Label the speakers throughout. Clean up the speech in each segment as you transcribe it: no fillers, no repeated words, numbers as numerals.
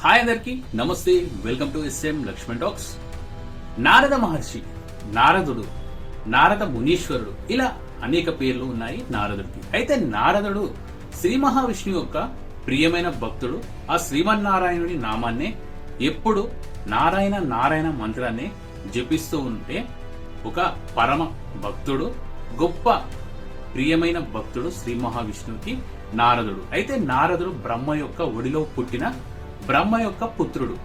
Speaker 1: Hi అందరికి నమస్తే, welcome to SM Lakshman talks. Narada Maharshi, నారదుడు, నారద మునీశ్వరుడు, ఇలా అనేక పేర్లు ఉన్నాయి నారదుడికి. అయితే నారదుడు శ్రీ మహావిష్ణువు యొక్క ప్రియమైన భక్తుడు. ఆ శ్రీమన్నారాయణుని నామాన్నే ఎప్పుడు నారాయణ నారాయణ మంత్రాన్ని జపిస్తూ ఉంటే ఒక పరమ భక్తుడు, గొప్ప ప్రియమైన భక్తుడు శ్రీ మహావిష్ణువుకి నారదుడు. అయితే నారదుడు బ్రహ్మ యొక్క ఒడిలో పుట్టిన బ్రహ్మ యొక్క పుత్రుడు.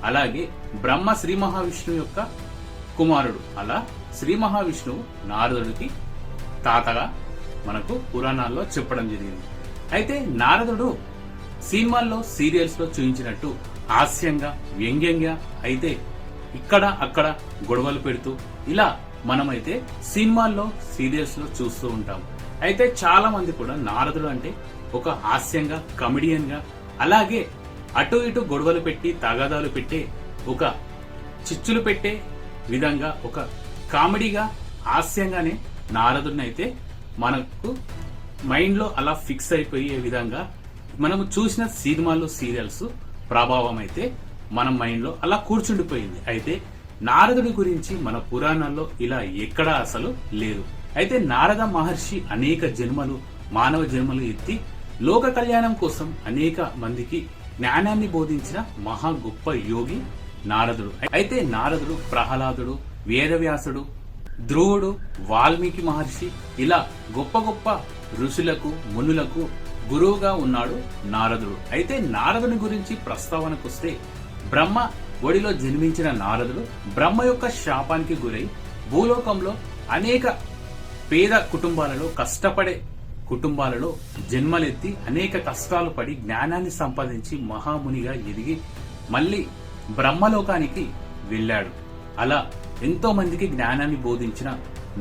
Speaker 1: అలాగే బ్రహ్మ శ్రీ మహావిష్ణువు యొక్క కుమారుడు. అలా శ్రీ మహావిష్ణువు నారదుడికి తాతగా మనకు పురాణాల్లో చెప్పడం జరిగింది. అయితే నారదుడు సినిమాల్లో సీరియల్స్ లో చూపించినట్టు హాస్యంగా వ్యంగ్యంగా అయితే ఇక్కడ అక్కడ గొడవలు పెడుతూ ఇలా మనమైతే సినిమాల్లో సీరియల్స్ లో చూస్తూ ఉంటాం. అయితే చాలా మంది కూడా నారదుడు అంటే ఒక హాస్యంగా కమెడియన్ గా, అలాగే అటు ఇటు గొడవలు పెట్టి తగాదాలు పెట్టే, ఒక చిచ్చులు పెట్టే విధంగా, ఒక కామెడీగా హాస్యంగానే నారదుడిని అయితే మనకు మైండ్ లో అలా ఫిక్స్ అయిపోయే విధంగా మనము చూసిన సినిమాల్లో సీరియల్స్ ప్రభావం అయితే మన మైండ్ లో అలా కూర్చుండిపోయింది. అయితే నారదుడి గురించి మన పురాణాల్లో ఇలా ఎక్కడా అసలు లేదు. అయితే నారద మహర్షి అనేక జన్మలు, మానవ జన్మలు ఎత్తి లోక కళ్యాణం కోసం అనేక మందికి జ్ఞానాన్ని బోధించిన మహా గొప్ప యోగి నారదుడు. అయితే నారదుడు ప్రహ్లాదుడు, వేదవ్యాసుడు, ధ్రువుడు, వాల్మీకి మహర్షి, ఇలా గొప్ప గొప్ప ఋషులకు మునులకు గురువుగా ఉన్నాడు నారదుడు. అయితే నారదుని గురించి ప్రస్తావనకొస్తే, బ్రహ్మ ఒడిలో జన్మించిన నారదుడు బ్రహ్మ యొక్క శాపానికి గురై భూలోకంలో అనేక పేద కుటుంబాలలో, కష్టపడే కుటుంబాలలో జన్మలెత్తి అనేక కష్టాలు పడి జ్ఞానాన్ని సంపాదించి మహామునిగా ఎదిగి మళ్ళీ బ్రహ్మలోకానికి వెళ్ళాడు. అలా ఎంతో మందికి జ్ఞానాన్ని బోధించిన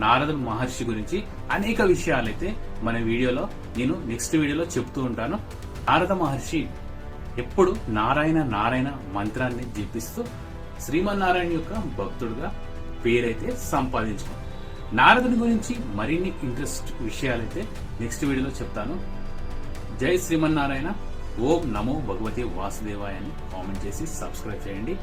Speaker 1: నారదుడు మహర్షి గురించి అనేక విషయాలైతే మన వీడియోలో నేను నెక్స్ట్ వీడియోలో చెప్తూ ఉంటాను. నారద మహర్షి ఎప్పుడు నారాయణ నారాయణ మంత్రాన్ని జపిస్తూ శ్రీమన్నారాయణ యొక్క భక్తుడుగా పేరైతే సంపాదించుకున్నాడు. నారదుని గురించి మరిన్ని ఇంట్రెస్ట్ విషయాలైతే నెక్స్ట్ వీడియోలో చెప్తాను. జై శ్రీమన్నారాయణ. ఓం నమో భగవతే వాసుదేవాయ అని కామెంట్ చేసి సబ్స్క్రైబ్ చేయండి.